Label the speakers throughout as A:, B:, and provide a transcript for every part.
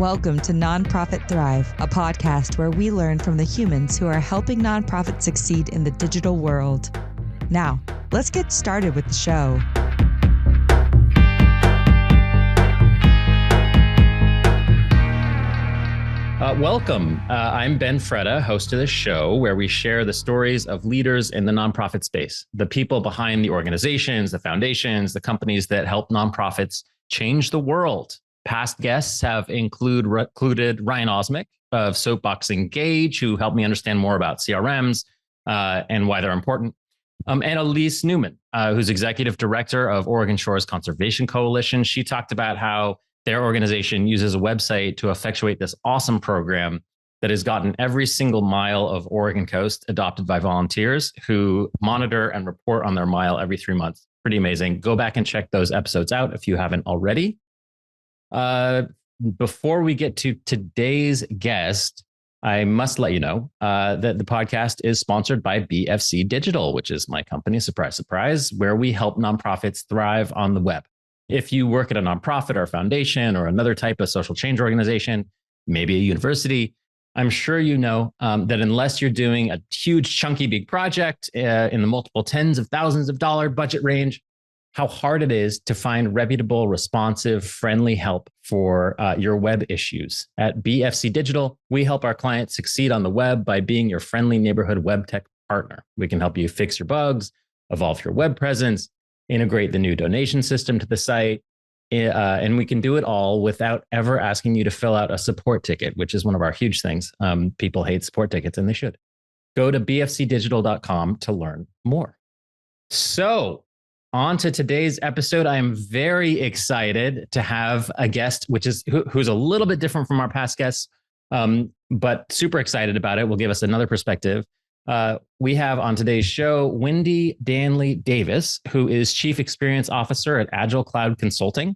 A: Welcome to Nonprofit Thrive, a podcast where we learn from the humans who are helping nonprofits succeed in the digital world. Now, let's get started with the show.
B: Welcome. I'm Ben Freda, host of the show, where we share the stories of leaders in the nonprofit space, the people behind the organizations, the foundations, the companies that help nonprofits change the world. Past guests have included Ryan Osmick of Soapbox Engage, who helped me understand more about CRMs and why they're important. And Elise Newman, who's executive director of Oregon Shores Conservation Coalition. She talked about how their organization uses a website to effectuate this awesome program that has gotten every single mile of Oregon coast adopted by volunteers who monitor and report on their mile every 3 months. Pretty amazing. Go back and check those episodes out if you haven't already. Before we get to today's guest, I must let you know that the podcast is sponsored by BFC Digital, which is my company, surprise, surprise, where we help nonprofits thrive on the web. If you work at a nonprofit or a foundation or another type of social change organization, maybe a university, I'm sure you know that unless you're doing a huge, chunky, big project in the multiple tens of thousands of dollar budget range, how hard it is to find reputable, responsive, friendly help for your web issues. At BFC Digital, we help our clients succeed on the web by being your friendly neighborhood web tech partner. We can help you fix your bugs, evolve your web presence, integrate the new donation system to the site, and we can do it all without ever asking you to fill out a support ticket, which is one of our huge things. People hate support tickets, and they should. Go to bfcdigital.com to learn more. So, on to today's episode. I am very excited to have a guest, who's a little bit different from our past guests, but super excited about it. Will give us another perspective. We have on today's show Wendy Davis, who is Chief Experience Officer at Agile Cloud Consulting.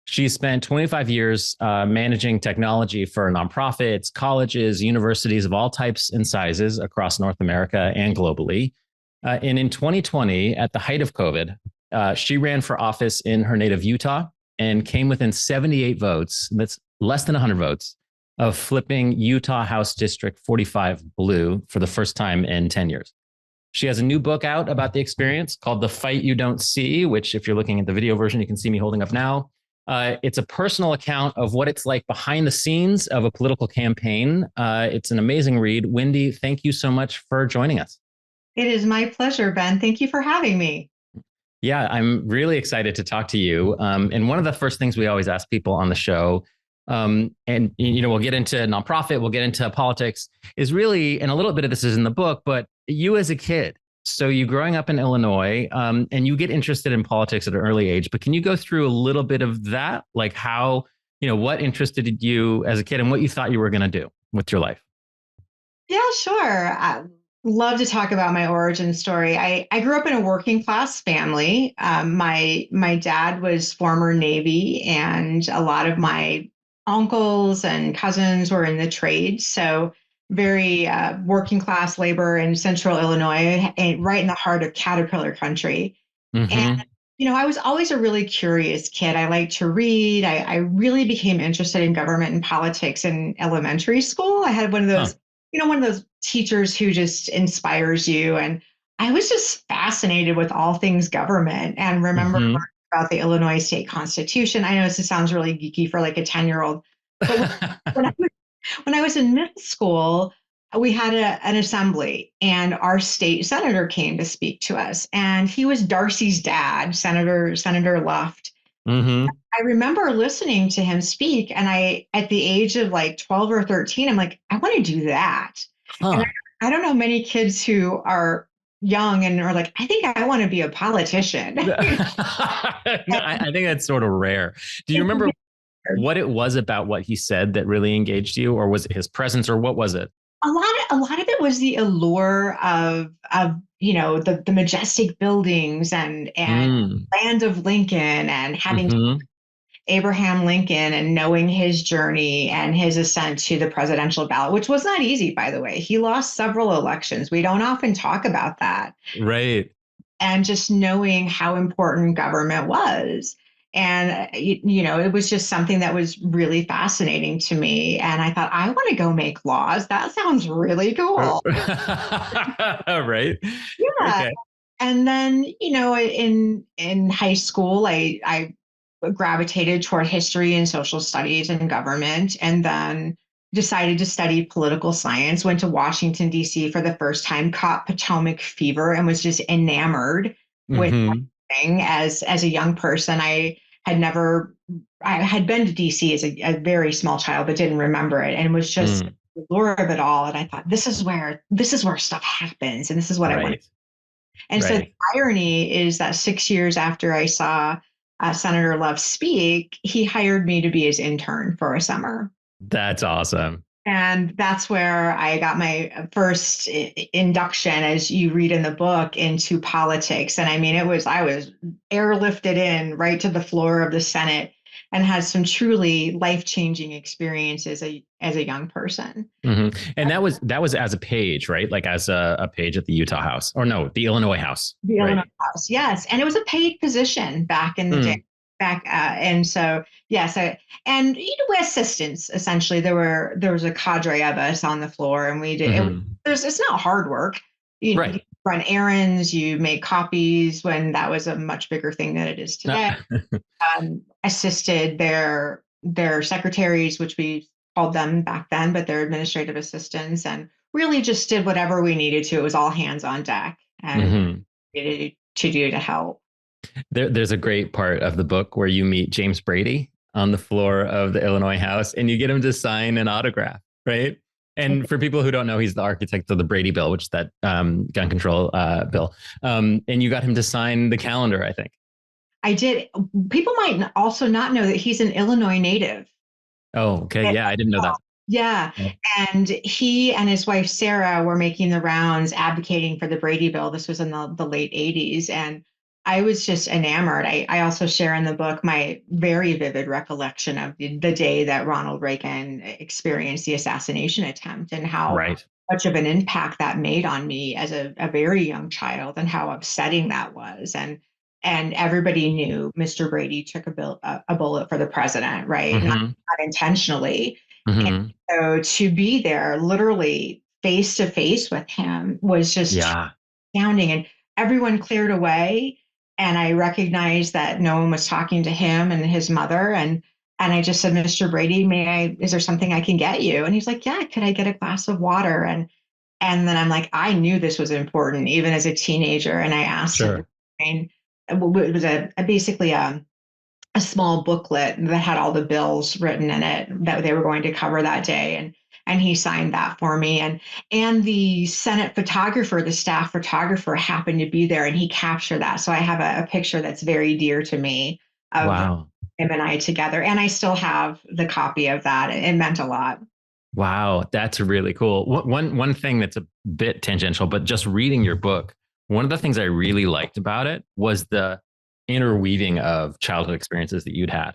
B: She spent 25 years managing technology for nonprofits, colleges, universities of all types and sizes across North America and globally. And in 2020, at the height of COVID, she ran for office in her native Utah and came within 78 votes, that's less than 100 votes, of flipping Utah House District 45 blue for the first time in 10 years. She has a new book out about the experience called The Fight You Don't See, which if you're looking at the video version, you can see me holding up now. It's a personal account of what it's like behind the scenes of a political campaign. It's an amazing read. Wendy, thank you so much for joining us.
C: It is my pleasure, Ben. Thank you for having me.
B: Yeah, I'm really excited to talk to you. And one of the first things we always ask people on the show, and we'll get into nonprofit, we'll get into politics, is really, and a little bit of this is in the book, but you as a kid. So you growing up in Illinois, and you get interested in politics at an early age. But can you go through a little bit of that, like how, what interested you as a kid and what you thought you were going to do with your life?
C: Yeah, sure. Love to talk about my origin story. I grew up in a working class family. My dad was former Navy, and a lot of my uncles and cousins were in the trades. So very working class labor in central Illinois, right in the heart of Caterpillar country. Mm-hmm. And I was always a really curious kid. I liked to read. I really became interested in government and politics in elementary school. I had one of those. One of those teachers who just inspires you. And I was just fascinated with all things government and remember learning about the Illinois state constitution. I know this sounds really geeky for like a 10-year-old, but when I was in middle school, we had an assembly and our state senator came to speak to us. And he was Darcy's dad, Senator Luft. Mm-hmm. I remember listening to him speak, and at the age of like 12 or 13, I'm like, I want to do that. Huh. And I don't know many kids who are young and are like, I think I want to be a politician.
B: I think that's sort of rare. Do you remember what it was about what he said that really engaged you, or was it his presence, or what was it?
C: A lot of it was the allure of the majestic buildings and land of Lincoln, and having Abraham Lincoln and knowing his journey and his ascent to the presidential ballot, which was not easy, by the way. He lost several elections. We don't often talk about that.
B: Right.
C: And just knowing how important government was. It was just something that was really fascinating to me. And I thought, I want to go make laws. That sounds really cool.
B: Right.
C: Yeah.
B: Okay.
C: And then, in high school, I gravitated toward history and social studies and government, and then decided to study political science. Went to Washington, D.C. for the first time, caught Potomac fever, and was just enamored with everything. As a young person, had never, I had been to DC as a very small child, but didn't remember it, and was just the lure of it all. And I thought, this is where stuff happens, and this is what I want.
B: Right.
C: And so the irony is that 6 years after I saw Senator Love speak, he hired me to be his intern for a summer.
B: That's awesome.
C: And that's where I got my first induction, as you read in the book, into politics. And I mean, I was airlifted in right to the floor of the Senate and had some truly life-changing experiences as a young person.
B: Mm-hmm. And that was as a page, right? Like as a page at the Utah House, or no, the Illinois House.
C: The Illinois House, yes. And it was a paid position back in the day. And so, yes, with assistants, essentially, there was a cadre of us on the floor, and we did. It's not hard work. You run errands, you make copies, when that was a much bigger thing than it is today. Assisted their secretaries, which we called them back then, but their administrative assistants, and really just did whatever we needed to. It was all hands on deck, and to do to help.
B: There's a great part of the book where you meet James Brady on the floor of the Illinois House, and you get him to sign an autograph, right? And for people who don't know, he's the architect of the Brady bill, which is that gun control bill. And you got him to sign the calendar, I think.
C: I did. People might also not know that he's an Illinois native.
B: Oh, okay. Yeah, I didn't know that.
C: Yeah. And he and his wife, Sarah, were making the rounds advocating for the Brady bill. This was in the late 80s. And I was just enamored. I also share in the book my very vivid recollection of the day that Ronald Reagan experienced the assassination attempt, and how much of an impact that made on me as a very young child, and how upsetting that was. And everybody knew Mr. Brady took a bullet for the president, right? Not intentionally. And so to be there literally face to face with him was just astounding. And everyone cleared away. And I recognized that no one was talking to him and his mother. And I just said, Mr. Brady, is there something I can get you? And he's like, yeah, could I get a glass of water? And then I'm like, I knew this was important, even as a teenager. And I asked him, it was basically a small booklet that had all the bills written in it that they were going to cover that day. And he signed that for me. And the Senate photographer, the staff photographer, happened to be there, and he captured that. So I have a picture that's very dear to me of him and I together. And I still have the copy of that. It meant a lot.
B: Wow, that's really cool. One thing that's a bit tangential, but just reading your book, one of the things I really liked about it was the interweaving of childhood experiences that you'd had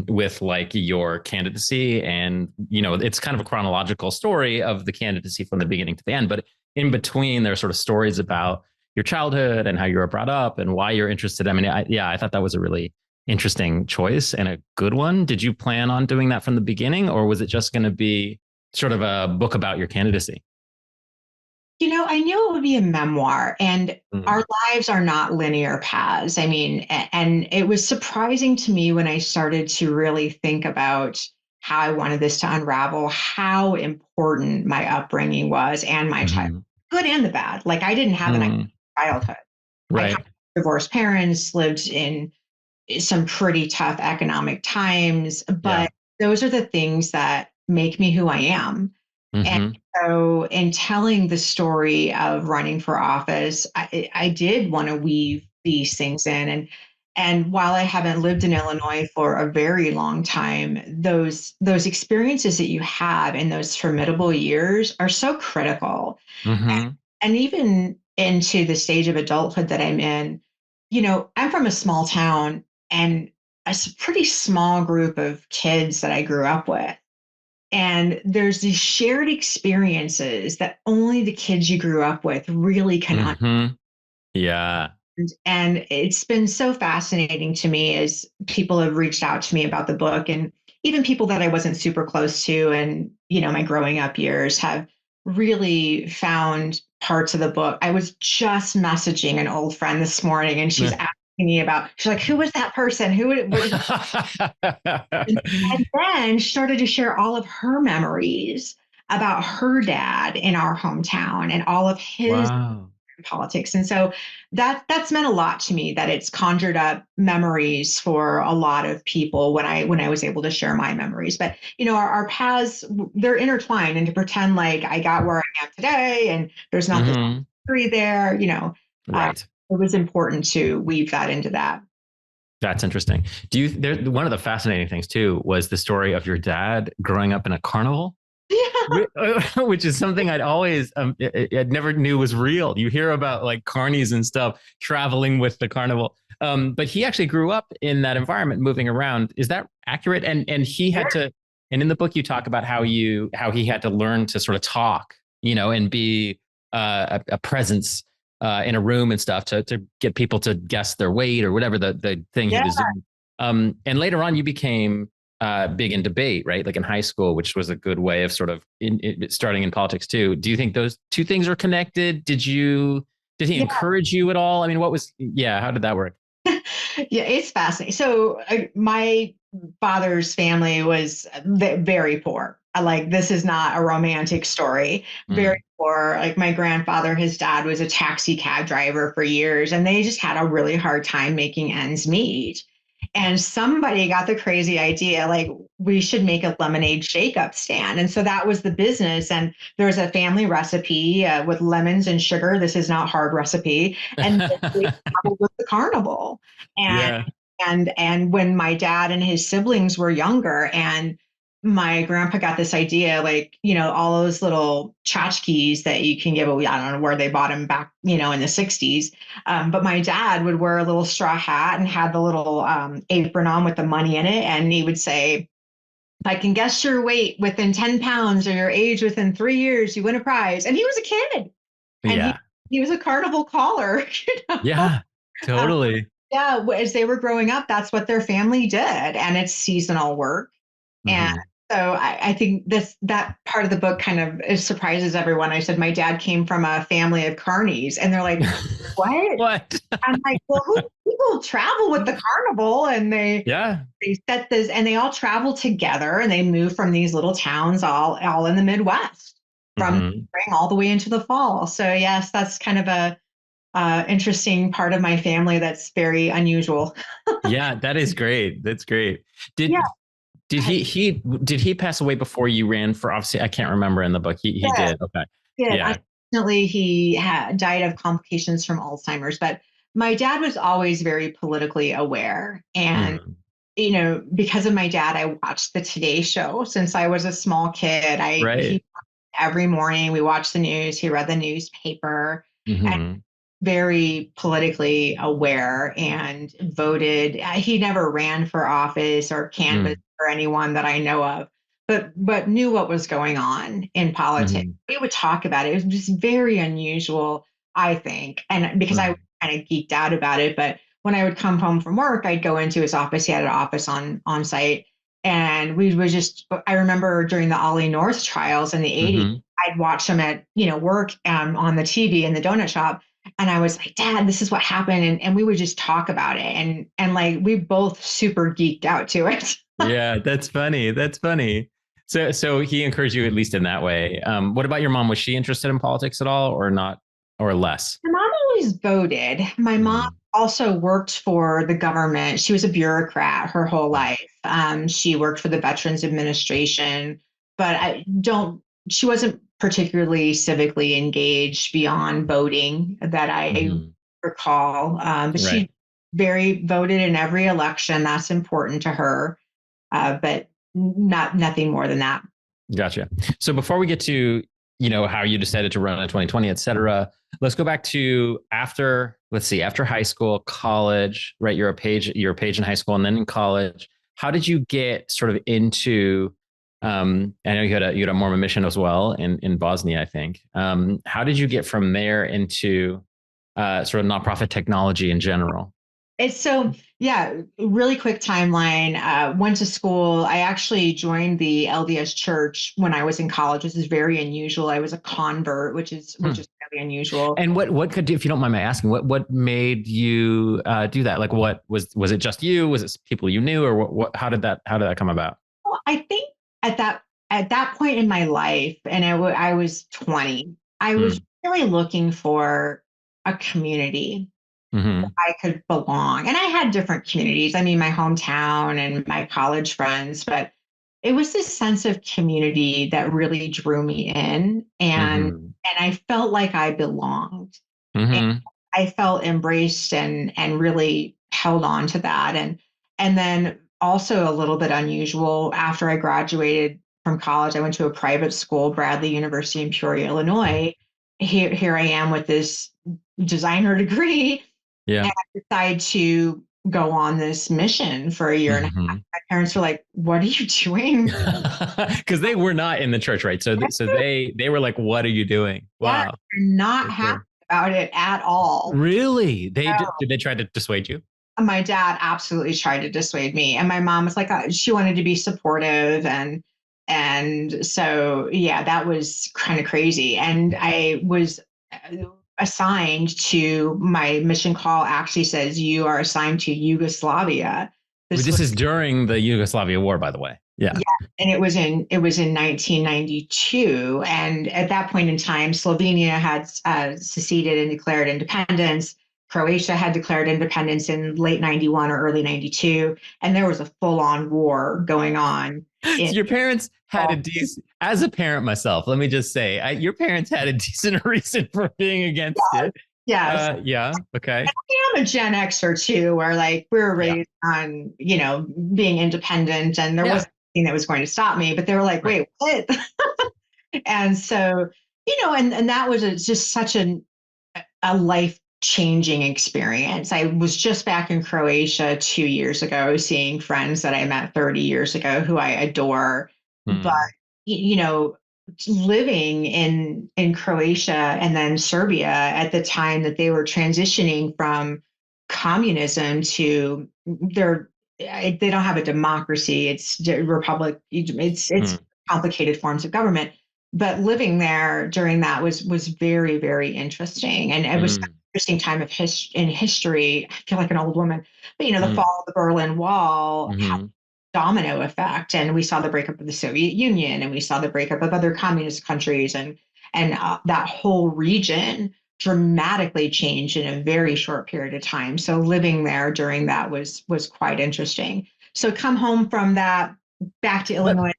B: with like your candidacy. And, it's kind of a chronological story of the candidacy from the beginning to the end. But in between, there are sort of stories about your childhood and how you were brought up and why you're interested. I mean, I thought that was a really interesting choice and a good one. Did you plan on doing that from the beginning, or was it just going to be sort of a book about your candidacy?
C: I knew it would be a memoir, and our lives are not linear paths. I mean, and it was surprising to me when I started to really think about how I wanted this to unravel, how important my upbringing was, and my childhood, good and the bad. Like, I didn't have an childhood.
B: Right.
C: I had divorced parents, lived in some pretty tough economic times, but those are the things that make me who I am. And so in telling the story of running for office, I did want to weave these things in. And while I haven't lived in Illinois for a very long time, those experiences that you have in those formidable years are so critical. And even into the stage of adulthood that I'm in, I'm from a small town, and a pretty small group of kids that I grew up with. And there's these shared experiences that only the kids you grew up with really can.
B: Yeah.
C: And it's been so fascinating to me as people have reached out to me about the book, and even people that I wasn't super close to and, my growing up years have really found parts of the book. I was just messaging an old friend this morning and she's asking me she's like, who was that person? And then she started to share all of her memories about her dad in our hometown and all of his
B: Wow.
C: politics. And so that's meant a lot to me, that it's conjured up memories for a lot of people when I was able to share my memories. But our paths, they're intertwined, and to pretend like I got where I am today and there's not this history there,
B: Right.
C: it was important to weave that into that.
B: That's interesting. One of the fascinating things too was the story of your dad growing up in a carnival.
C: Yeah.
B: Which is something I'd always, I never knew was real. You hear about like carnies and stuff traveling with the carnival. But he actually grew up in that environment, moving around. Is that accurate? And he had to, and in the book, you talk about how he had to learn to sort of talk, and be a presence in a room and stuff to get people to guess their weight or whatever the thing he was doing. And later on, you became big in debate, right? Like in high school, which was a good way of sort of starting in politics too. Do you think those two things are connected? Did he encourage you at all? I mean, how did that work?
C: Yeah, it's fascinating. So my father's family was very poor. Like, this is not a romantic story. Very poor. Like, my grandfather, his dad was a taxi cab driver for years, and they just had a really hard time making ends meet. And somebody got the crazy idea, like, we should make a lemonade shake-up stand. And so that was the business. And there was a family recipe with lemons and sugar. This is not hard recipe. And they traveled with the carnival. And
B: Yeah.
C: and when my dad and his siblings were younger, and my grandpa got this idea, like, all those little tchotchkes that you can give away. I don't know where they bought them back, in the 60s. But my dad would wear a little straw hat and had the little apron on with the money in it. And he would say, if I can guess your weight within 10 pounds or your age within 3 years, you win a prize. And he was a kid. And
B: Yeah.
C: he was a carnival caller.
B: Yeah, totally.
C: Yeah, as they were growing up, that's what their family did. And it's seasonal work. And so I think that part of the book kind of it surprises everyone. I said, my dad came from a family of carnies, and they're like, what?
B: What?
C: I'm like, well, people travel with the carnival, and they set this, and they all travel together, and they move from these little towns all in the Midwest from spring all the way into the fall. So yes, that's kind of a interesting part of my family that's very unusual.
B: Yeah, that is great. That's great. Did he pass away before you ran for? Obviously, I can't remember in the book. He did. Okay.
C: Yeah. Unfortunately, he died of complications from Alzheimer's. But my dad was always very politically aware, and because of my dad, I watched the Today Show since I was a small kid. Every morning we watched the news. He read the newspaper. And very politically aware and voted. He never ran for office or canvassed for anyone that I know of, but knew what was going on in politics. We would talk about it. It was just very unusual, I think, and because I kind of geeked out about it. But when I would come home from work, I'd go into his office. He had an office on site, and we would just. I remember during the Ollie North trials in the '80s, I'd watch him at work on the TV in the donut shop. And I was like, Dad, this is what happened. And we would just talk about it. And like, we both super geeked out to it.
B: Yeah, that's funny. That's funny. So he encouraged you at least in that way. What about your mom? Was she interested in politics at all or not, or less?
C: My mom always voted. My mom also worked for the government. She was a bureaucrat her whole life. She worked for the Veterans Administration, but she wasn't particularly civically engaged beyond voting that I recall. But she very voted in every election. That's important to her, but nothing more than that.
B: Gotcha. So before we get to how you decided to run in 2020, et cetera, let's go back to after high school, college, right? You're a page in high school and then in college. How did you get sort of into I know you had a Mormon mission as well in Bosnia, I think. How did you get from there into sort of nonprofit technology in general?
C: It's so, yeah, really quick timeline. Went to school. I actually joined the LDS church when I was in college. This is very unusual. I was a convert, which is really unusual.
B: And what could you, if you don't mind my asking, what made you do that? Like, what was it just you? Was it people you knew, or what how did that come about?
C: Well, I think at that point in my life, and I was 20, I was
B: Mm.
C: really looking for a community
B: Hmm.
C: I could belong. And I had different communities. I mean, my hometown and my college friends, but it was this sense of community that really drew me in,
B: Hmm.
C: and I felt like I belonged. And
B: Hmm.
C: I felt embraced and really held on to that. And then also a little bit unusual, after I graduated from college, I went to a private school, Bradley University in Peoria, Illinois. Here I am with this designer degree,
B: Yeah.
C: and I decided to go on this mission for a year and a half.
B: Hmm.
C: My parents were like, "What are you doing?"
B: Because they were not in the church, right? So they were like, "What are you doing?"
C: Yeah,
B: Wow.
C: they're not happy
B: Okay.
C: about it at all.
B: Really? Did they try to dissuade you?
C: My dad absolutely tried to dissuade me, and my mom was like, she wanted to be supportive, and so yeah, that was kind of crazy. And I was assigned to, my mission call actually says you are assigned to Yugoslavia.
B: But
C: This
B: this
C: was,
B: is during the Yugoslavia war, by the way. Yeah.
C: yeah, and it was in 1992, and at that point in time, Slovenia had seceded and declared independence. Croatia had declared independence in late 91 or early 92, and there was a full-on war going on
B: So
C: in
B: your parents had a
C: all.
B: decent, as a parent myself, let me just say, your parents had a decent reason for being against it.
C: Yes,
B: Yeah. Okay.
C: I'm a Gen Xer too, where like we were
B: Yeah.
C: raised on, being independent, and there
B: Yeah.
C: wasn't anything that was going to stop me, but they were like,
B: Right.
C: wait, what? And so, and that was just such a life changing experience. I was just back in Croatia 2 years ago, seeing friends that I met 30 years ago who I adore. But,
B: Hmm.
C: you know, living in Croatia and then Serbia at the time that they were transitioning from communism to their, they don't have a democracy. It's a republic. It's
B: Hmm.
C: complicated forms of government, but living there during that was very, very interesting, and it was an
B: Hmm.
C: interesting time in history. I feel like an old woman, but the
B: Hmm.
C: fall of the Berlin Wall had
B: Hmm.
C: a domino effect, and we saw the breakup of the Soviet Union, and we saw the breakup of other communist countries, and that whole region dramatically changed in a very short period of time. So living there during that was quite interesting. So come home from that, back to
B: But
C: Illinois.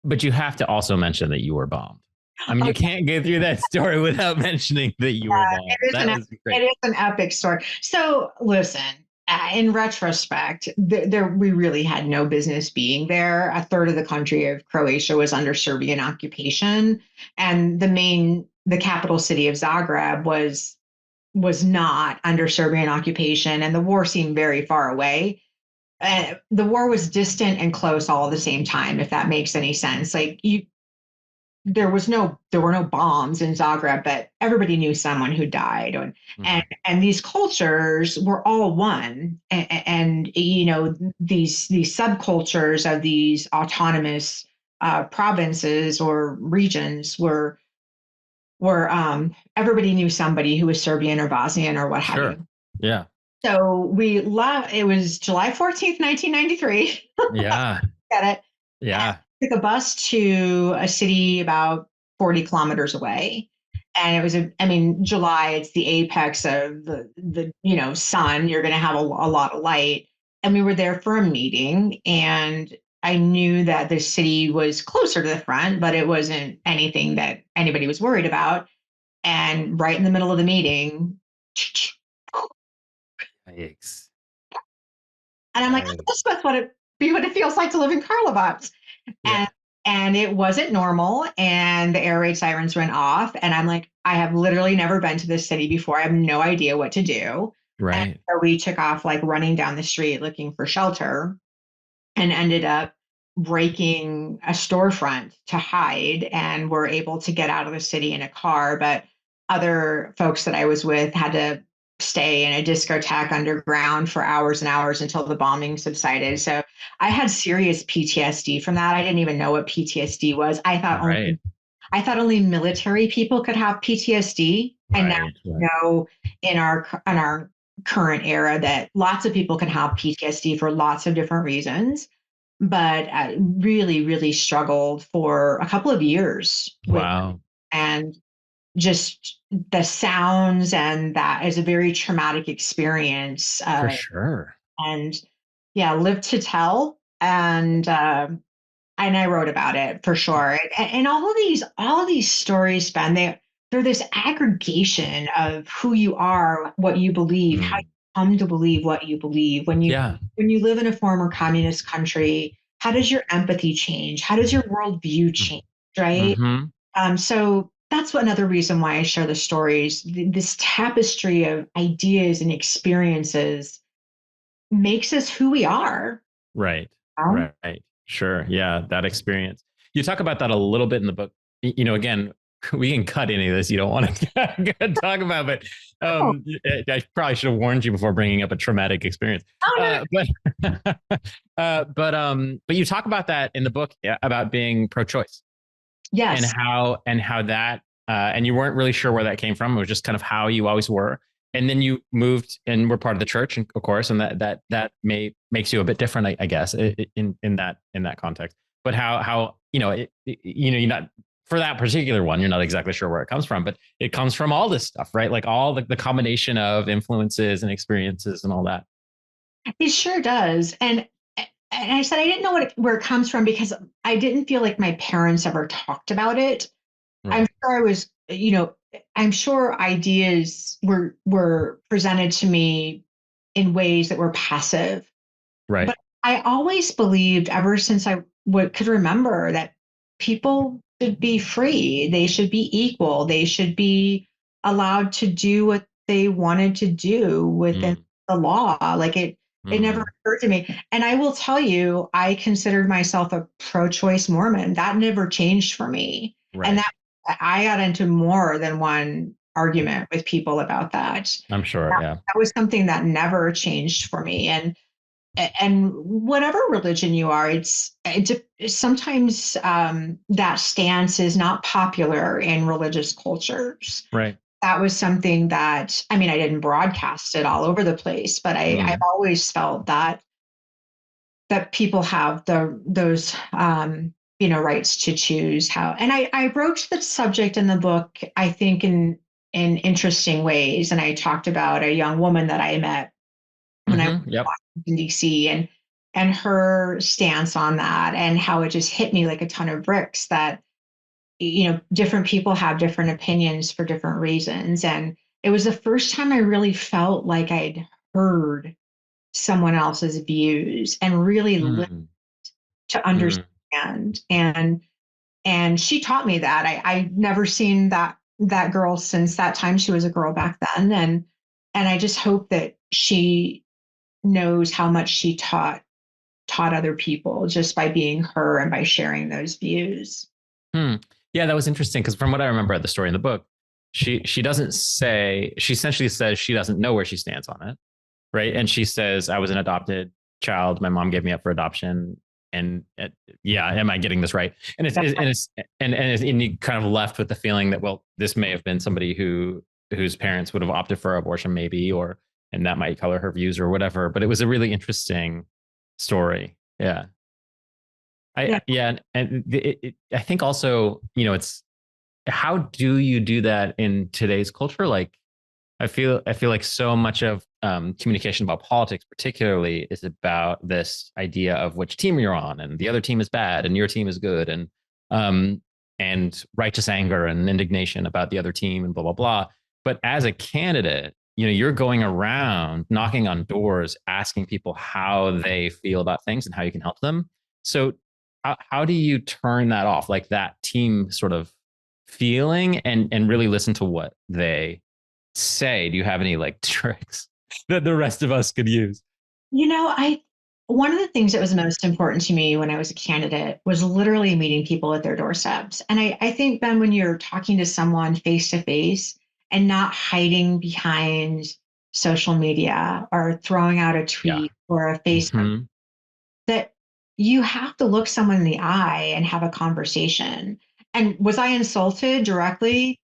B: but you have to also mention that you were bombed. I mean,
C: Oh,
B: you can't get through that story without mentioning that you were
C: it
B: bombed.
C: is
B: That was
C: it
B: great.
C: is an epic story. So listen, in retrospect, we really had no business being there. A third of the country of Croatia was under Serbian occupation, and the capital city of Zagreb was not under Serbian occupation, and the war seemed very far away. The war was distant and close all at the same time, if that makes any sense. Like there were no bombs in Zagreb, but everybody knew someone who died,
B: Hmm.
C: and these cultures were all one, and these subcultures of these autonomous provinces or regions were everybody knew somebody who was Serbian or Bosnian or what have
B: Sure.
C: you.
B: Yeah.
C: So we left. It was July 14th, 1993.
B: Yeah.
C: Get it?
B: Yeah.
C: Took a bus to a city about 40 kilometers away. And it was I mean, July, it's the apex of the sun. You're going to have a lot of light. And we were there for a meeting, and I knew that the city was closer to the front, but it wasn't anything that anybody was worried about. And right in the middle of the meeting,
B: Yikes.
C: and I'm like, oh,
B: Right.
C: this must be what it feels like to live in Karlovac.
B: Yeah.
C: And it wasn't normal, and the air raid sirens went off, and I'm like, I have literally never been to this city before. I have no idea what to do. And
B: Right.
C: so we took off like running down the street looking for shelter, and ended up breaking a storefront to hide, and were able to get out of the city in a car. But other folks that I was with had to stay in a discotheque underground for hours and hours until the bombing subsided. So I had serious PTSD from that. I didn't even know what PTSD was.
B: Right.
C: I thought only military people could have PTSD. And now
B: Right.
C: we
B: Right.
C: know in our current era that lots of people can have PTSD for lots of different reasons. But I really, really struggled for a couple of years with,
B: Wow.
C: and just the sounds, and that is a very traumatic experience.
B: For sure.
C: And yeah, live to tell. And I wrote about it for sure. And all of these stories, Ben, they're this aggregation of who you are, what you believe, how you
B: Mm.
C: come to believe what you believe.
B: Yeah.
C: When you live in a former communist country, how does your empathy change? How does your worldview change? Right.
B: Mm-hmm.
C: So that's another reason why I share the stories. This tapestry of ideas and experiences makes us who we are.
B: Right.
C: You know?
B: Right. Sure. Yeah. That experience. You talk about that a little bit in the book. Again, we can cut any of this you don't want to talk about, but
C: Oh,
B: I probably should have warned you before bringing up a traumatic experience.
C: oh no.
B: But but you talk about that in the book, yeah, about being pro-choice
C: Yes.
B: and how that and you weren't really sure where that came from. It was just kind of how you always were. And then you moved and were part of the church, of course, and that makes you a bit different, I guess, in that context. But how you're not for that particular one, you're not exactly sure where it comes from, but it comes from all this stuff, right? Like all the combination of influences and experiences and all that.
C: It sure does. And I said I didn't know where it comes from because I didn't feel like my parents ever talked about it. I'm
B: Right.
C: sure I was, I'm sure ideas were presented to me in ways that were passive.
B: Right.
C: But I always believed, ever since could remember, that people should be free. They should be equal. They should be allowed to do what they wanted to do within
B: Mm,
C: the law. It never
B: mm,
C: occurred to me. And I will tell you, I considered myself a pro-choice Mormon. That never changed for me. And
B: right.
C: that I got into more than one argument with people about that.
B: I'm sure. Yeah.
C: That was something that never changed for me. And whatever religion you are, sometimes that stance is not popular in religious cultures.
B: Right.
C: That was something that, I mean, I didn't broadcast it all over the place, but I've
B: Mm,
C: always felt that people have those rights to choose how. And I broached the subject in the book, I think, in interesting ways. And I talked about a young woman that I met when I was
B: mm-hmm. Yep.
C: in DC, and her stance on that, and how it just hit me like a ton of bricks that different people have different opinions for different reasons. And it was the first time I really felt like I'd heard someone else's views and really lived
B: Mm,
C: to
B: mm.
C: understand. And she taught me that. I'd never seen that girl since that time. She was a girl back then. And I just hope that she knows how much she taught other people just by being her and by sharing those views.
B: Hmm. Yeah, that was interesting because from what I remember at the story in the book, she doesn't say, she essentially says she doesn't know where she stands on it, right? And she says, I was an adopted child. My mom gave me up for adoption. And yeah, am I getting this right? And and you kind of left with the feeling that, well, this may have been somebody whose parents would have opted for abortion, maybe, or and that might color her views or whatever. But it was a really interesting story. Yeah.
C: Yeah.
B: Yeah, and I think also, it's how do you do that in today's culture? Like, I feel like so much of communication about politics, particularly, is about this idea of which team you're on, and the other team is bad, and your team is good, um, and righteous anger and indignation about the other team, and blah blah blah. But as a candidate, you're going around knocking on doors, asking people how they feel about things and how you can help them. So how do you turn that off, like that team sort of feeling, and really listen to what they say? Do you have any like tricks that the rest of us could use?
C: I one of the things that was most important to me when I was a candidate was literally meeting people at their doorsteps. And I think, Ben, when you're talking to someone face to face, and not hiding behind social media or throwing out a
B: Yeah.
C: tweet or a Facebook,
B: Mhm.
C: that you have to look someone in the eye and have a conversation. And was I insulted directly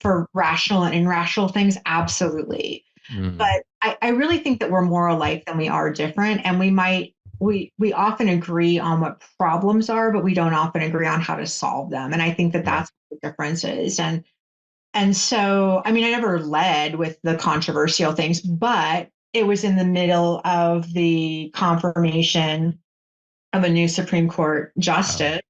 C: for rational and irrational things? Absolutely.
B: Mm.
C: But I really think that we're more alike than we are different. And we often agree on what problems are, but we don't often agree on how to solve them. And I think that
B: Yeah.
C: that's what the difference is. And so, I mean, I never led with the controversial things, but it was in the middle of the confirmation of a new Supreme Court
B: Oh.
C: justice.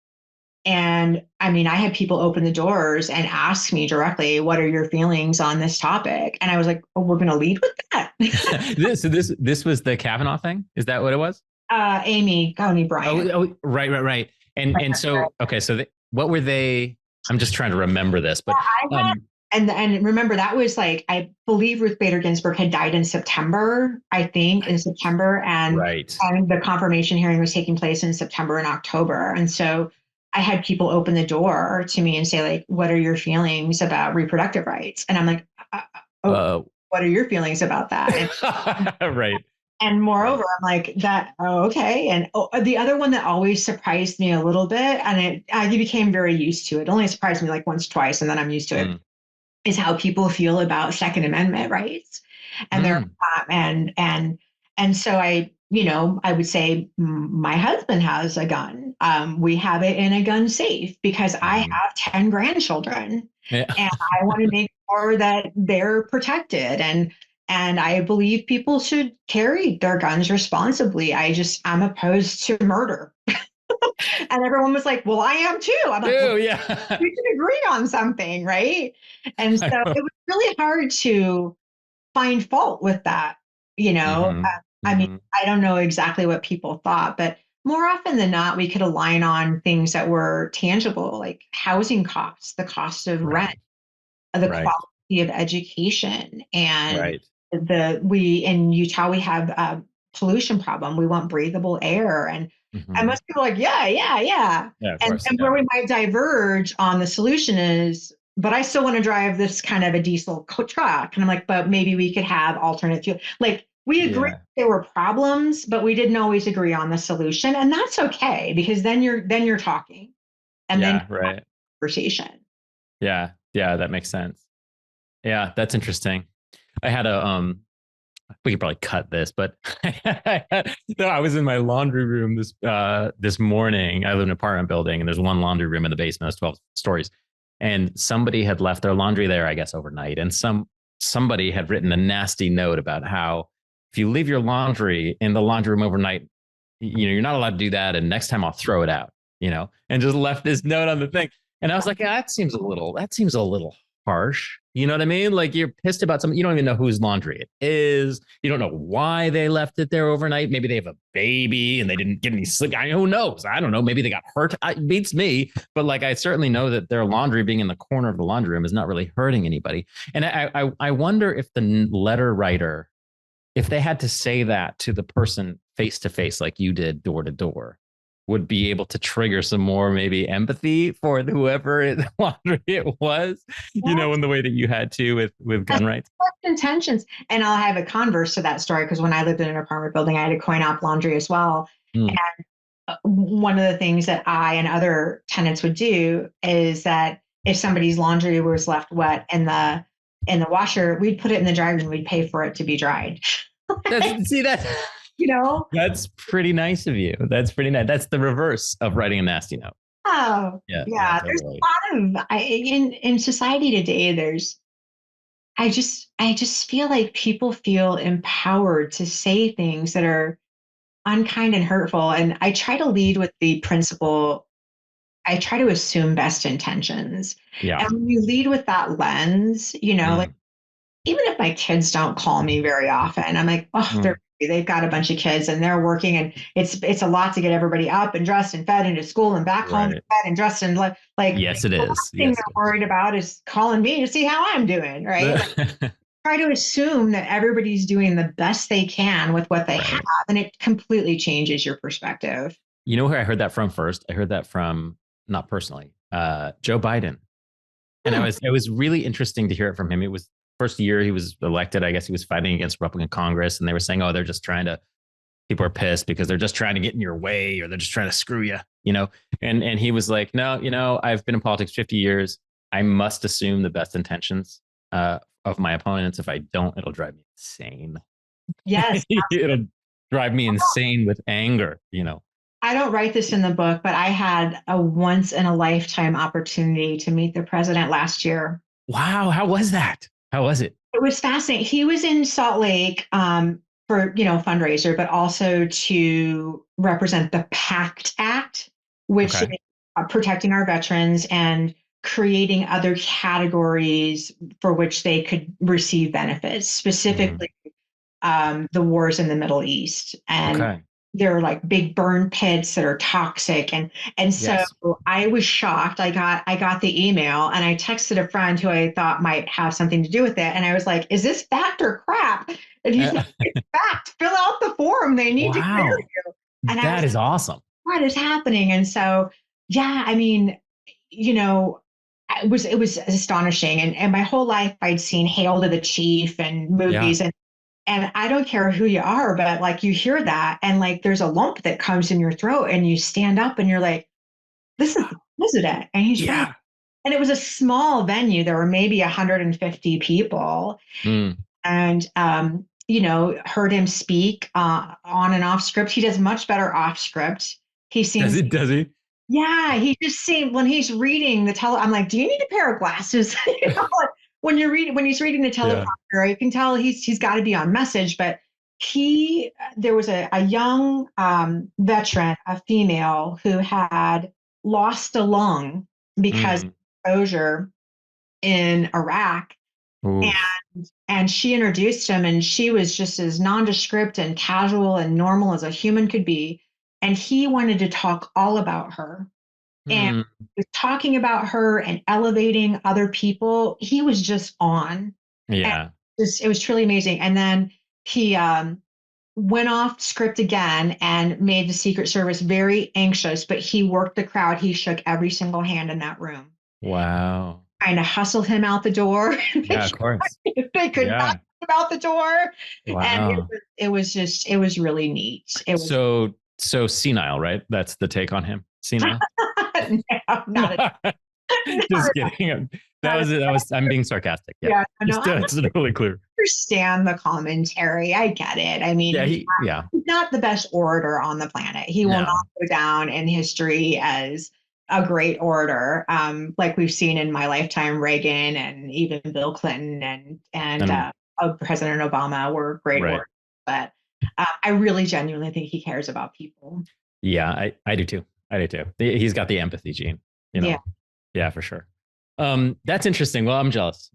C: And I mean, I had people open the doors and ask me directly, what are your feelings on this topic? And I was like, oh, we're going to lead with that.
B: This was the Kavanaugh thing. Is that what it was?
C: Amy Coney Bryant.
B: Right. And so okay, so what were they? I'm just trying to remember this, but
C: I had, and remember that was like, I believe Ruth Bader Ginsburg had died in September, I think in September,
B: right.
C: and the confirmation hearing was taking place in September and October. And so I had people open the door to me and say, like, what are your feelings about reproductive rights? And I'm like, oh,
B: Uh,
C: what are your feelings about that?
B: right.
C: And
B: Right.
C: moreover, I'm like that. Oh, okay. And the other one that always surprised me a little bit, and I became very used to it. It only surprised me like once, twice, and then I'm used to it.
B: Mm.
C: Is how people feel about Second Amendment rights, and they're
B: Mm.
C: and so I would say my husband has a gun. We have it in a gun safe because I
B: Mhm.
C: have 10 grandchildren,
B: Yeah.
C: and I want to make sure that they're protected, and I believe people should carry their guns responsibly. I'm opposed to murder. And everyone was like, well, I am too. I'm like, well,
B: Ew, yeah.
C: we can agree on something, right? And so it was really hard to find fault with that. You know,
B: Hmm.
C: I mean,
B: Hmm.
C: I don't know exactly what people thought, but more often than not, we could align on things that were tangible, like housing costs, the cost of rent,
B: Right.
C: the
B: Right.
C: quality of education, and
B: Right.
C: we in Utah we have a pollution problem. We want breathable air, and
B: Hmm.
C: most people are like, yeah, yeah, yeah.
B: Yeah, of
C: And
B: course.
C: and
B: Yeah.
C: where we might diverge on the solution is, but I still want to drive this kind of a diesel truck, and I'm like, but maybe we could have alternate fuel. Like we agree
B: Yeah.
C: there were problems, but we didn't always agree on the solution, and that's okay because then you're talking, and then
B: Yeah. Right.
C: conversation.
B: Yeah. Yeah. That makes sense. Yeah. That's interesting. I had a we could probably cut this, but no, I was in my laundry room this morning. I live in an apartment building, and there's one laundry room in the basement. It's 12 stories, and somebody had left their laundry there, I guess, overnight. And somebody had written a nasty note about how if you leave your laundry in the laundry room overnight, you're not allowed to do that. And next time I'll throw it out, and just left this note on the thing. And I was like, that seems a little harsh. You know what I mean? Like you're pissed about something. You don't even know whose laundry it is. You don't know why they left it there overnight. Maybe they have a baby and they didn't get any sleep. Who knows? I don't know. Maybe they got hurt. It beats me. But like, I certainly know that their laundry being in the corner of the laundry room is not really hurting anybody. And I wonder if the letter writer, if they had to say that to the person face to face, like you did door to door, would be able to trigger some more maybe empathy for whoever laundry it was, in the way that you had to with gun rights.
C: Intentions. And I'll have a converse to that story because when I lived in an apartment building, I had a coin op laundry as well.
B: Mm.
C: And one of the things that I and other tenants would do is that if somebody's laundry was left wet in the washer, we'd put it in the dryer and we'd pay for it to be dried.
B: See that.
C: You know?
B: That's pretty nice of you. That's pretty nice. That's the reverse of writing a nasty note.
C: Oh, yeah. There's
B: Totally.
C: a lot of in society today. I just feel like people feel empowered to say things that are unkind and hurtful. And I try to lead with the principle, I try to assume best intentions.
B: Yeah.
C: And when you lead with that lens, like
B: Mm.
C: even if my kids don't call me very often, I'm like, oh,
B: Mm.
C: they've got a bunch of kids and they're working, and it's a lot to get everybody up and dressed and fed into school and back home and
B: Right.
C: fed and dressed and like
B: Yes, it
C: the last
B: is.
C: thing
B: Yes,
C: they're
B: it
C: worried about is calling me to see how I'm doing, right?
B: is.
C: Try to assume that everybody's doing the best they can with what they have,
B: Right.
C: and it completely changes your perspective.
B: You know where I heard that from first? I heard that from, not personally, Joe Biden. And it was really interesting to hear it from him. It was first year he was elected. I guess he was fighting against Republican Congress, and they were saying, "Oh, they're just trying to." People are pissed because they're just trying to get in your way, or they're just trying to screw you, you know. And he was like, "No, I've been in politics 50 years. I must assume the best intentions of my opponents. If I don't, it'll drive me insane.
C: Yes.
B: It'll drive me insane with anger, you know."
C: I don't write this in the book, but I had a once in a lifetime opportunity to meet the president last year.
B: Wow, how was that? How was it?
C: It was fascinating. He was in Salt Lake for fundraiser, but also to represent the PACT Act, which
B: Okay.
C: is protecting our veterans and creating other categories for which they could receive benefits, specifically the wars in the Middle East. And
B: Okay.
C: there are like big burn pits that are toxic. And so
B: Yes.
C: I was shocked. I got the email and I texted a friend who I thought might have something to do with it. And I was like, is this fact or crap? And he's like, it's fact. Fill out the form. They need to clear
B: Wow.
C: you. And I
B: That
C: was
B: is
C: like,
B: awesome.
C: what is happening? And so, yeah, I mean, you know, it was astonishing. And my whole life I'd seen Hail to the Chief and
B: Yeah.
C: movies, and I don't care who you are, but like you hear that and like there's a lump that comes in your throat and you stand up and you're like, this is the president. And he's right.
B: Yeah.
C: And it was a small venue. There were maybe 150 people.
B: Mm.
C: And heard him speak on and off script. He does much better off script. He
B: Does
C: seems
B: it? Does he?
C: Yeah, he just seemed when he's reading I'm like, do you need a pair of glasses? Like, when he's reading the
B: Yeah.
C: teleprompter, you can tell he's got to be on message. But there was a young veteran, a female, who had lost a lung because of
B: Mm.
C: exposure in Iraq,
B: Oof.
C: and she introduced him, and she was just as nondescript and casual and normal as a human could be. And he wanted to talk all about her and
B: Mm.
C: was talking about her and elevating other people. He was just on. And
B: Yeah.
C: it was truly amazing. And then he went off script again and made the Secret Service very anxious, but he worked the crowd. He shook every single hand in that room.
B: Wow.
C: Kind of hustled him out the door.
B: Yeah, of course.
C: They could not
B: Yeah.
C: get him out the door. And
B: Wow.
C: it was really neat. It was
B: So senile, right? That's the take on him. Senile.
C: no, not at
B: Just kidding. I'm being sarcastic. Yeah.
C: yeah, no,
B: Just
C: I
B: it's totally clear.
C: understand the commentary. I get it. I mean,
B: Yeah.
C: he's not the best orator on the planet. He will
B: No.
C: not go down in history as a great orator, like we've seen in my lifetime. Reagan and even Bill Clinton and President Obama were great
B: Right.
C: orators. But I really genuinely think he cares about people.
B: Yeah, I do too. I do too. He's got the empathy gene, you know?
C: Yeah.
B: Yeah, for sure. That's interesting. Well, I'm jealous.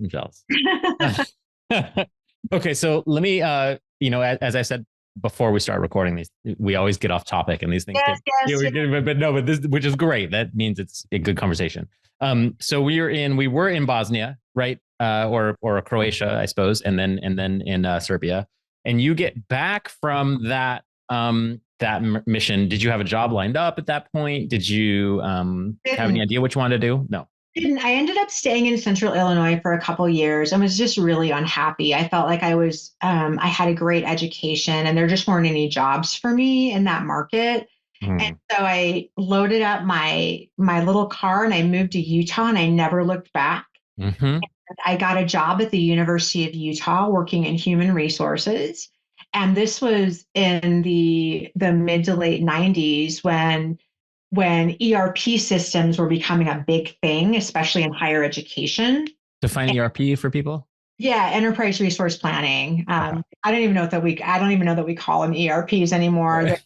B: Okay. So let me, as I said before we start recording these, we always get off topic and these things. But this, which is great. That means it's a good conversation. So we were in Bosnia, right? Or Croatia, I suppose. And then in Serbia, and you get back from that mission. Did you have a job lined up at that point? Did you have any idea what you wanted to do? No.
C: I ended up staying in Central Illinois for a couple years and was just really unhappy. I felt like I had a great education and there just weren't any jobs for me in that market. And so I loaded up my little car and I moved to Utah and I never looked back.
B: Mm-hmm.
C: I got a job at the University of Utah working in human resources. And this was in the mid to late 90s when ERP systems were becoming a big thing, especially in higher education.
B: Define ERP for people.
C: Yeah, enterprise resource planning. I don't even know that we call them ERPs anymore.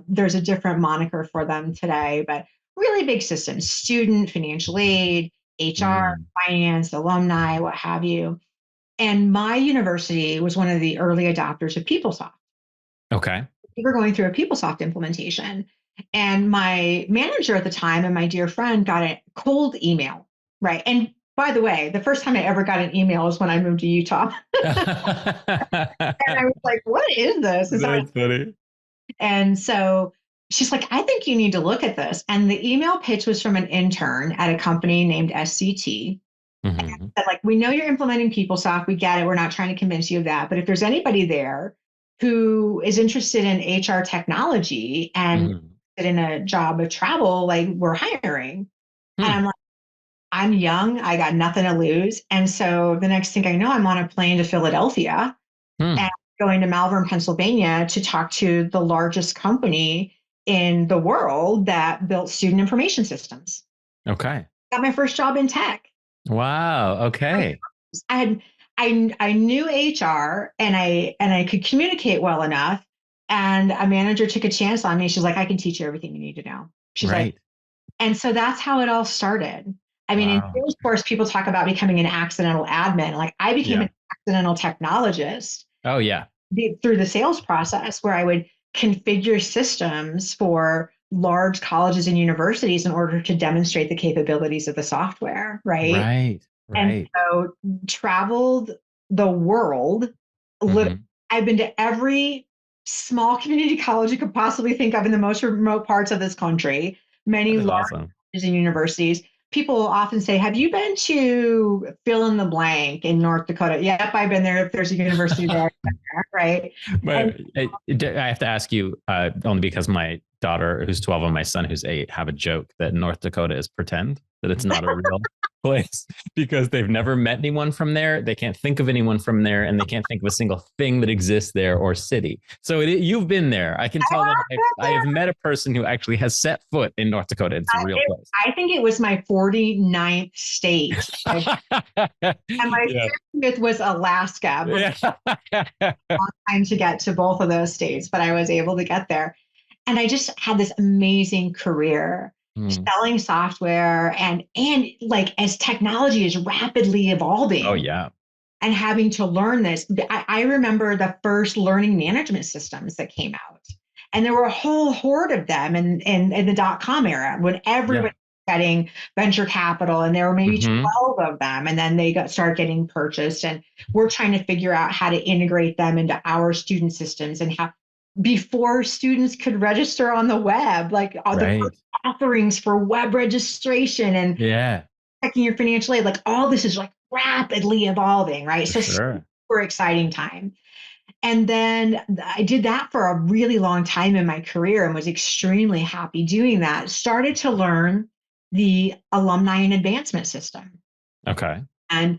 C: There's a different moniker for them today, but really big systems: student, financial aid, HR, finance, alumni, what have you. And my university was one of the early adopters of PeopleSoft.
B: Okay.
C: We were going through a PeopleSoft implementation. And my manager at the time and my dear friend got a cold email, right? And by the way, the first time I ever got an email was when I moved to Utah. And I was like, what is this?
B: That's funny.
C: And so she's like, I think you need to look at this. And the email pitch was from an intern at a company named SCT.
B: Mm-hmm.
C: Said, like, we know you're implementing PeopleSoft. We get it. We're not trying to convince you of that. But if there's anybody there who is interested in HR technology and
B: Mm-hmm.
C: in a job of travel, like, we're hiring. And
B: Hmm.
C: I'm like, I'm young. I got nothing to lose. And so the next thing I know, I'm on a plane to Philadelphia and
B: Hmm.
C: going to Malvern, Pennsylvania to talk to the largest company in the world that built student information systems.
B: Okay.
C: Got my first job in tech.
B: Wow. Okay.
C: I had I knew HR and I could communicate well enough. And a manager took a chance on me. She's like, I can teach you everything you need to know. She's like,
B: Right.
C: and so that's how it all started. I mean, in
B: Wow.
C: Salesforce, people talk about becoming an accidental admin. Like, I became
B: Yeah.
C: an accidental technologist
B: Oh, yeah.
C: through the sales process where I would configure systems for large colleges and universities in order to demonstrate the capabilities of the software, right?
B: Right.
C: And
B: Right.
C: so traveled the world.
B: Mm-hmm.
C: I've been to every small community college you could possibly think of in the most remote parts of this country,
B: That
C: many
B: is
C: large
B: awesome.
C: colleges and universities. People often say, have you been to fill in the blank in North Dakota? Yep, I've been there. If there's a university there, right? And
B: But I have to ask you, only because my daughter, who's 12, and my son, who's 8, have a joke that North Dakota is pretend, that it's not a real place because they've never met anyone from there. They can't think of anyone from there, and they can't think of a single thing that exists there or city. So you've been there. I can
C: I
B: tell that
C: have been
B: I have
C: there.
B: met a person who actually has set foot in North Dakota. It's a real place.
C: I think it was my 49th state. And my
B: Yeah.
C: 50th was Alaska. It
B: Yeah.
C: long time to get to both of those states, but I was able to get there. And I just had this amazing career
B: Hmm.
C: selling software and like as technology is rapidly
B: Oh,
C: evolving
B: yeah.
C: and having to learn this. I remember the first learning management systems that came out. And there were a whole horde of them in the dot-com era when
B: Yeah.
C: everybody was getting venture capital, and there were maybe
B: Hmm.
C: 12 of them. And then they started getting purchased. And we're trying to figure out how to integrate them into our student systems and how before students could register on the web, like all the
B: Right.
C: first offerings for web registration and
B: Yeah.
C: checking your financial aid, like all this is like rapidly evolving, right?
B: For
C: So
B: sure.
C: super exciting time. And then I did that for a really long time in my career and was extremely happy doing that. Started to learn the alumni and advancement system.
B: Okay.
C: And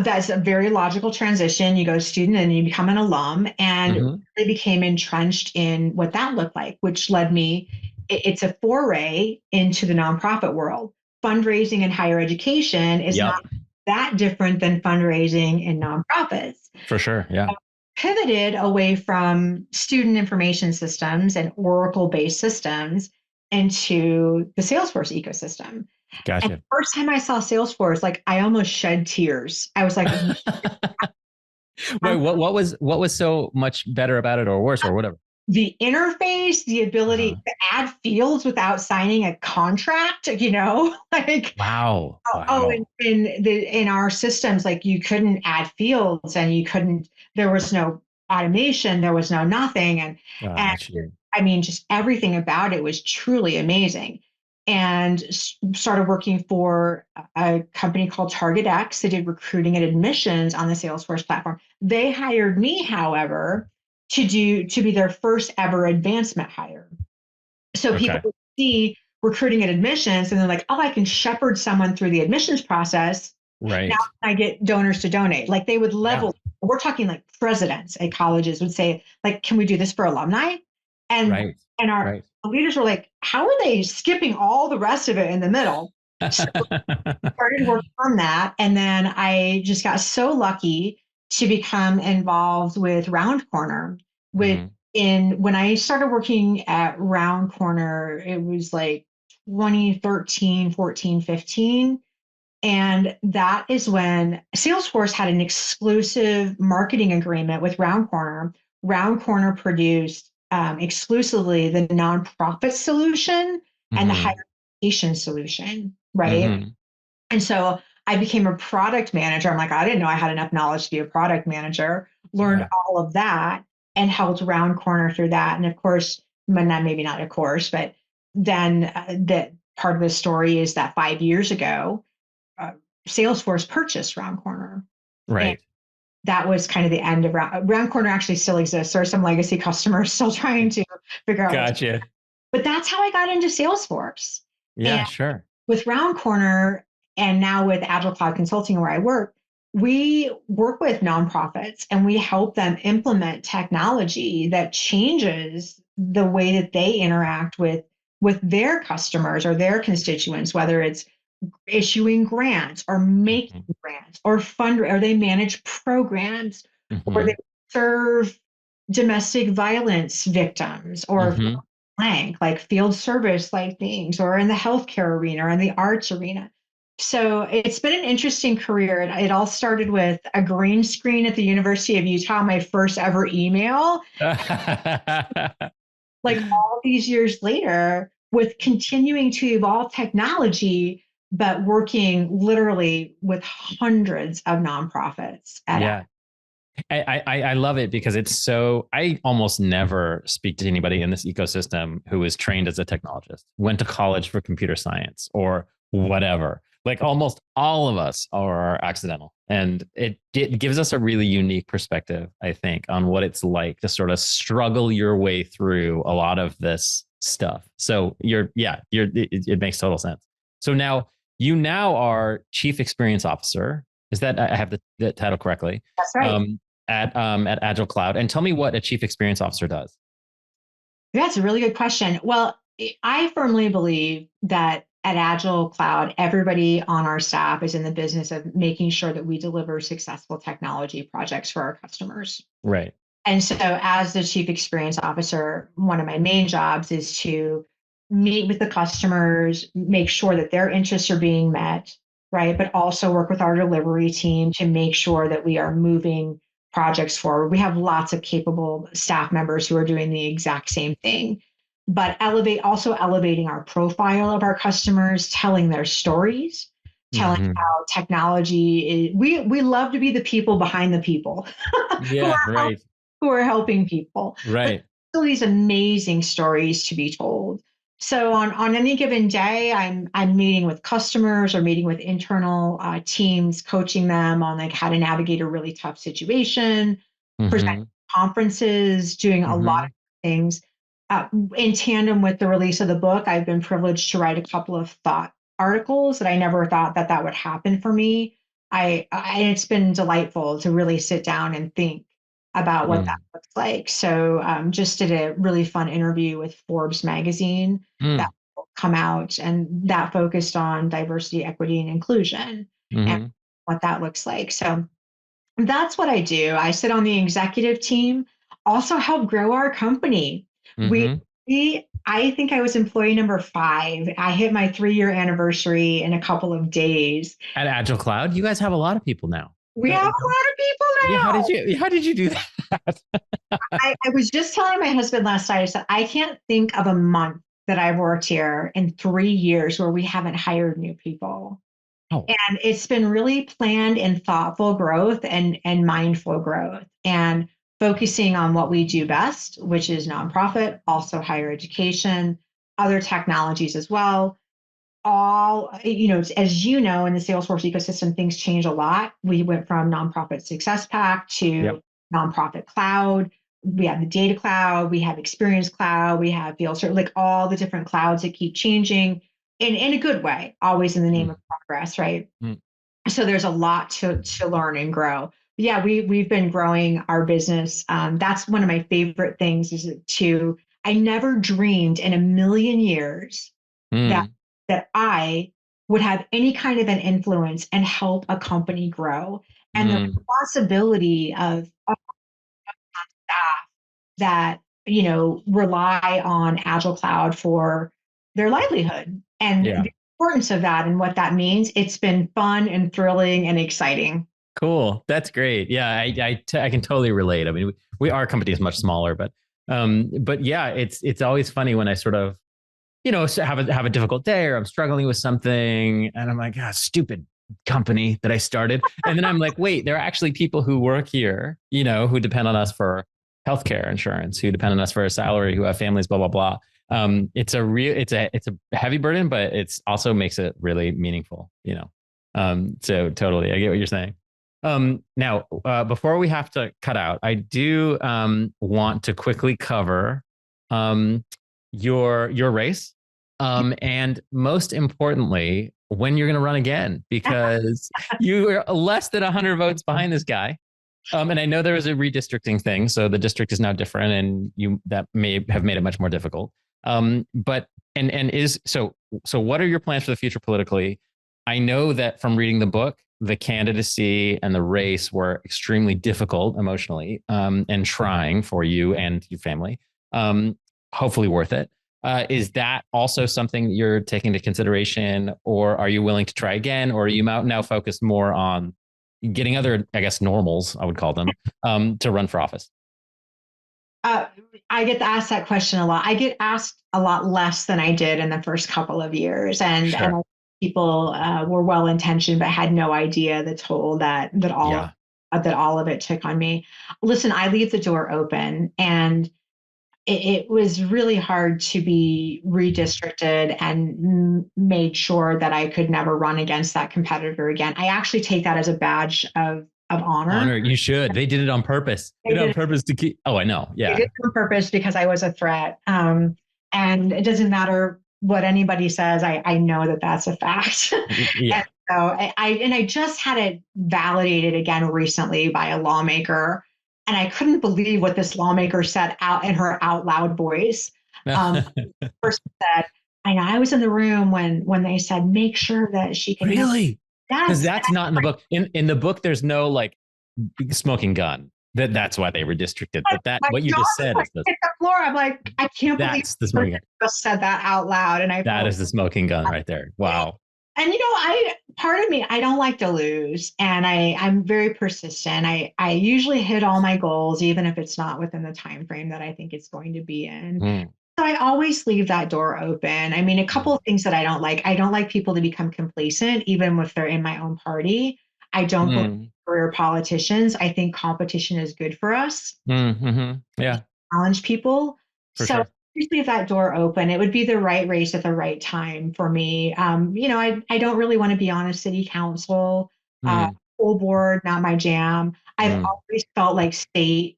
C: that's a very logical transition. You go student and you become an alum, and
B: Hmm.
C: really became entrenched in what that looked like, which led me, it's a foray into the nonprofit world. Fundraising in higher education is not
B: Yep.
C: that different than fundraising in nonprofits.
B: For sure. Yeah.
C: Pivoted away from student information systems and Oracle based systems into the Salesforce ecosystem. And the
B: Gotcha.
C: first time I saw Salesforce, like, I almost shed tears. I was like,
B: Wait, what was so much better about it, or worse, or whatever?
C: the interface, the ability
B: Uh,
C: to add fields without signing a contract, like,
B: wow.
C: oh,
B: Wow.
C: in our systems, like, you couldn't add fields and you couldn't, there was no automation, there was no nothing. And
B: Gotcha.
C: I mean, just everything about it was truly amazing. And started working for a company called Target X. They did recruiting and admissions on the Salesforce platform. They hired me, however, to be their first ever advancement hire. So people
B: Okay.
C: would see recruiting and admissions and they're like, oh, I can shepherd someone through the admissions process. Now
B: Right.
C: I get donors to donate. Like, they would
B: Yeah.
C: level, we're talking like presidents at colleges would say, like, can we do this for alumni? And
B: Right.
C: and our
B: Right.
C: leaders were like, how are they skipping all the rest of it in the middle? So started working on that. And then I just got so lucky to become involved with Round Corner. With
B: Hmm.
C: in When I started working at Round Corner, it was like 2013, 14, 15. And that is when Salesforce had an exclusive marketing agreement with Round Corner. Round Corner produced exclusively the nonprofit solution and the higher
B: Hmm.
C: education solution, right?
B: Hmm.
C: And so I became a product manager. I'm like, I didn't know I had enough knowledge to be a product manager, learned
B: Yeah.
C: all of that and helped Round Corner through that. And of course, maybe not of course, but then that part of the story is that 5 years ago, uh, Salesforce purchased Round Corner. And
B: Right.
C: that was kind of the end of Round Corner actually still exists. There are some legacy customers still trying to figure out what to do.
B: Gotcha.
C: But that's how I got into Salesforce.
B: Yeah,
C: And
B: sure.
C: with Round Corner and now with Agile Cloud Consulting, where I work, we work with nonprofits and we help them implement technology that changes the way that they interact with their customers or their constituents, whether it's issuing grants or making
B: Mhm.
C: grants or or they manage programs or they
B: Mhm.
C: serve domestic violence victims or
B: Mhm.
C: blank, like field service like things, or in the healthcare arena or in the arts arena. So it's been an interesting career. It all started with a green screen at the University of Utah, my first ever email, like all these years later, with continuing to evolve technology, but working literally with hundreds of nonprofits at.
B: Yeah. I love it because it's so, I almost never speak to anybody in this ecosystem who is trained as a technologist, went to college for computer science or whatever. Like almost all of us are accidental. And it gives us a really unique perspective, I think, on what it's like to sort of struggle your way through a lot of this stuff. So it makes total sense. So now you now are Chief Experience Officer. Is that, I have the title correctly?
C: That's right.
B: Um, at Agile Cloud, and tell me what a chief experience officer does.
C: That's a really good question. Well, I firmly believe that at Agile Cloud, everybody on our staff is in the business of making sure that we deliver successful technology projects for our customers.
B: Right.
C: And so, as the chief experience officer, one of my main jobs is to meet with the customers, make sure that their interests are being met, right? But also work with our delivery team to make sure that we are moving projects forward. We have lots of capable staff members who are doing the exact same thing, but also elevating our profile of our customers, telling their stories, telling
B: Mm-hmm.
C: how technology is, we love to be the people behind the people who
B: Yeah.
C: are
B: Right.
C: who are helping people. But
B: Right.
C: still these amazing stories to be told. So on any given day, I'm meeting with customers or meeting with internal teams, coaching them on like how to navigate a really tough situation, present
B: Mm-hmm.
C: conferences, doing a lot
B: Mm-hmm.
C: of things. In tandem with the release of the book, I've been privileged to write a couple of thought articles that I never thought that would happen for me. It's been delightful to really sit down and think about what that looks like. So just did a really fun interview with Forbes magazine that will come out, and that focused on diversity, equity, and inclusion and
B: Mm-hmm.
C: what that looks like. So that's what I do. I sit on the executive team, also help grow our company. We,
B: Mm-hmm.
C: I think I was employee number 5. I hit my 3-year anniversary in a couple of days.
B: At Agile Cloud, you guys have a lot of people now.
C: We have a lot of people
B: Yeah. How did
C: now.
B: you do that?
C: I was just telling my husband last night, I said, I can't think of a month that I've worked here in 3 years where we haven't hired new people.
B: Oh.
C: And it's been really planned and thoughtful growth and mindful growth and focusing on what we do best, which is nonprofit, also higher education, other technologies as well. As you know, in the Salesforce ecosystem, things change a lot. We went from nonprofit success pack
B: Yep.
C: to nonprofit cloud. We have the data cloud, we have experience cloud, we have field service, like all the different clouds that keep changing in a good way, always in the name of progress, right?
B: Mm-hmm.
C: So there's a lot to learn and grow. But yeah, we've been growing our business. That's one of my favorite things is to, I never dreamed in a million years that that I would have any kind of an influence and help a company grow. And the responsibility of staff that, rely on Agile Cloud for their livelihood and
B: Yeah.
C: the importance of that and what that means. It's been fun and thrilling and exciting.
B: Cool. That's great. Yeah, I can totally relate. I mean, our company is much smaller, but yeah, it's always funny when I sort of, have a difficult day or I'm struggling with something and I'm like, stupid company that I started. And then I'm like, wait, there are actually people who work here, who depend on us for healthcare insurance, who depend on us for a salary, who have families, blah, blah, blah. It's a heavy burden, but it's also makes it really meaningful, so totally, I get what you're saying. Now, before we have to cut out, I do want to quickly cover your race, and most importantly, when you're going to run again, because you are less than 100 votes behind this guy. And I know there was a redistricting thing, so the district is now different, and that may have made it much more difficult. But so what are your plans for the future politically? I know that from reading the book, the candidacy and the race were extremely difficult emotionally, and trying for you and your family. Hopefully worth it. Is that also something you're taking into consideration, or are you willing to try again, or are you now focused more on getting other, I guess, normals, I would call them, to run for office?
C: I get asked that question a lot. I get asked a lot less than I did in the first couple of years, and people were well intentioned but had no idea the toll that all of it took on me. Listen, I leave the door open, and it was really hard to be redistricted and made sure that I could never run against that competitor again. I actually take that as a badge of honor.
B: You should. They did it on purpose. They did it on purpose to keep. Oh, I know. Yeah.
C: They did it on purpose because I was a threat. And it doesn't matter what anybody says. I know that that's a fact.
B: Yeah.
C: And so I just had it validated again recently by a lawmaker. And I couldn't believe what this lawmaker said out in her out loud voice. First said, I was in the room when they said, make sure that she can.
B: Really? Because that's not in the book. In the book, there's no like smoking gun. That's why they redistricted. But what you just said is
C: the floor. I'm like, I can't believe
B: the smoking gun.
C: Just said that out loud. And
B: that is the smoking gun right there. Wow.
C: And part of me, I don't like to lose, and I'm very persistent. I usually hit all my goals, even if it's not within the time frame that I think it's going to be in. So I always leave that door open. I mean, a couple of things that I don't like. I don't like people to become complacent, even if they're in my own party. I don't believe in career politicians. I think competition is good for us.
B: Yeah.
C: Challenge people. Sure. Just leave that door open. It would be the right race at the right time for me. I don't really want to be on a city council, full board, not my jam. I've always felt like state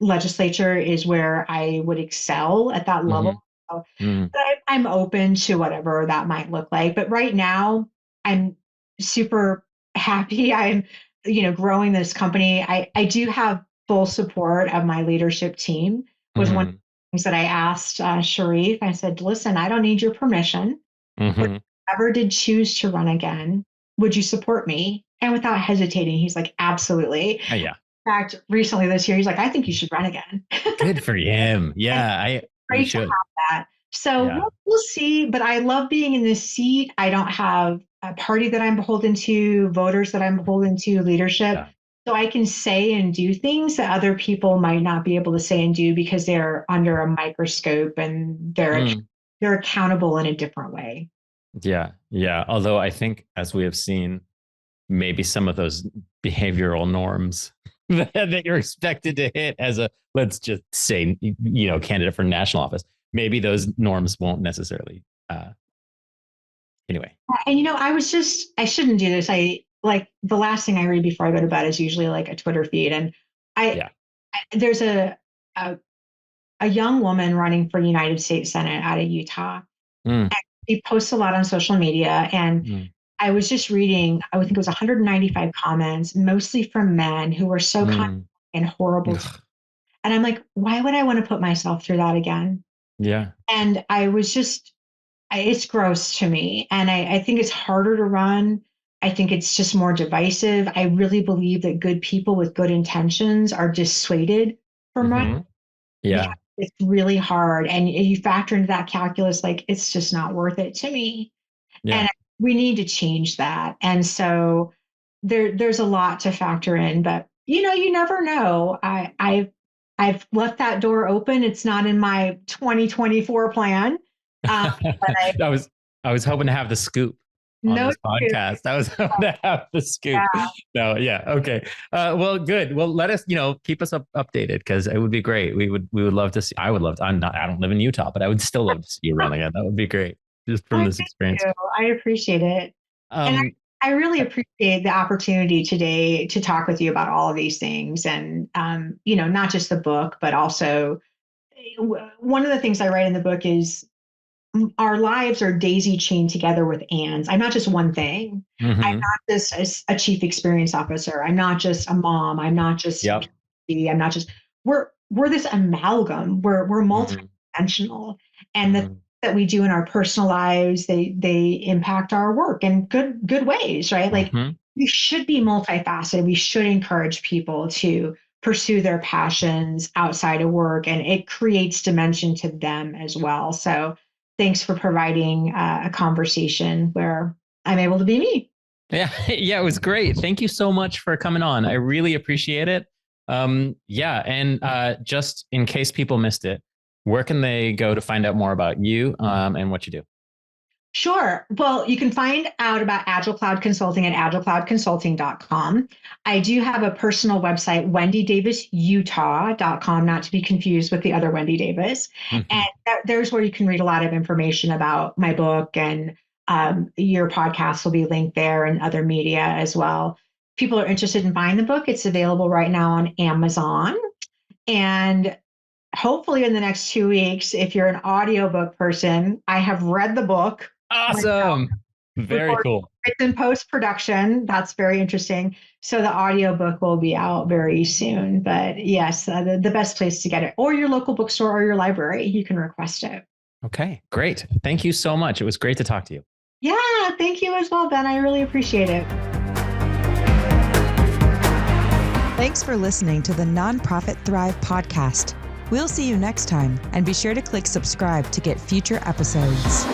C: legislature is where I would excel at that level. So, but I'm open to whatever that might look like. But right now, I'm super happy. I'm, growing this company. I do have full support of my leadership team. Was one of the things that I asked Sharif. I said, listen, I don't need your permission. If you ever did choose to run again, would you support me? And without hesitating, he's like, absolutely.
B: Oh, yeah.
C: In fact, recently this year, he's like, I think you should run again.
B: Good for him. Yeah,
C: I should have that. So we'll see. But I love being in this seat. I don't have a party that I'm beholden to, voters that I'm beholden to, leadership. Yeah. So I can say and do things that other people might not be able to say and do because they're under a microscope and they're accountable in a different way.
B: Yeah. Yeah. Although I think, as we have seen, maybe some of those behavioral norms that you're expected to hit as a, let's just say, candidate for national office, maybe those norms won't necessarily. Anyway.
C: And, I shouldn't do this. Like the last thing I read before I go to bed is usually like a Twitter feed. And there's a young woman running for United States Senate out of Utah. And she posts a lot on social media. And I was just reading, I think it was 195 comments, mostly from men who were so kind and horrible. And I'm like, why would I want to put myself through that again?
B: Yeah.
C: And I was it's gross to me. And I think it's harder to run. I think it's just more divisive. I really believe that good people with good intentions are dissuaded from running.
B: Yeah.
C: It's really hard. And you factor into that calculus, like it's just not worth it to me. Yeah. And we need to change that. And so there's a lot to factor in, but you never know. I've left that door open. It's not in my 2024 plan. But
B: I was hoping to have the scoop. on
C: No
B: this podcast. I was going to have the scoop.
C: Yeah.
B: No, yeah. Okay. Well, good. Well, let us, keep us updated because it would be great. We would love to see, I would love to, I don't live in Utah, but I would still love to see you run again. That would be great just from this experience.
C: Thank you. I appreciate it. And I really appreciate the opportunity today to talk with you about all of these things and, not just the book, but also one of the things I write in the book is our lives are daisy chained together with ands. I'm not just one thing.
B: Mm-hmm.
C: I'm not just a chief experience officer. I'm not just a mom. I'm not just I'm not just we're this amalgam. We're multidimensional. And the that we do in our personal lives, they impact our work in good ways, right? Like we should be multifaceted. We should encourage people to pursue their passions outside of work, and it creates dimension to them as well. So thanks for providing a conversation where I'm able to be me.
B: Yeah, it was great. Thank you so much for coming on. I really appreciate it. And just in case people missed it, where can they go to find out more about you and what you do?
C: Sure. Well, you can find out about Agile Cloud Consulting at agilecloudconsulting.com. I do have a personal website, wendydavisuta.com, not to be confused with the other Wendy Davis. And there's where you can read a lot of information about my book, and your podcast will be linked there and other media as well. If people are interested in buying the book, it's available right now on Amazon. And hopefully in the next 2 weeks, if you're an audiobook person, I have read the book.
B: Awesome. Very cool.
C: It's in post-production. That's very interesting. So the audiobook will be out very soon. But yes, the best place to get it, or your local bookstore or your library, you can request it.
B: Okay, great. Thank you so much. It was great to talk to you.
C: Yeah, thank you as well, Ben. I really appreciate it.
A: Thanks for listening to the Nonprofit Thrive podcast. We'll see you next time, and be sure to click subscribe to get future episodes.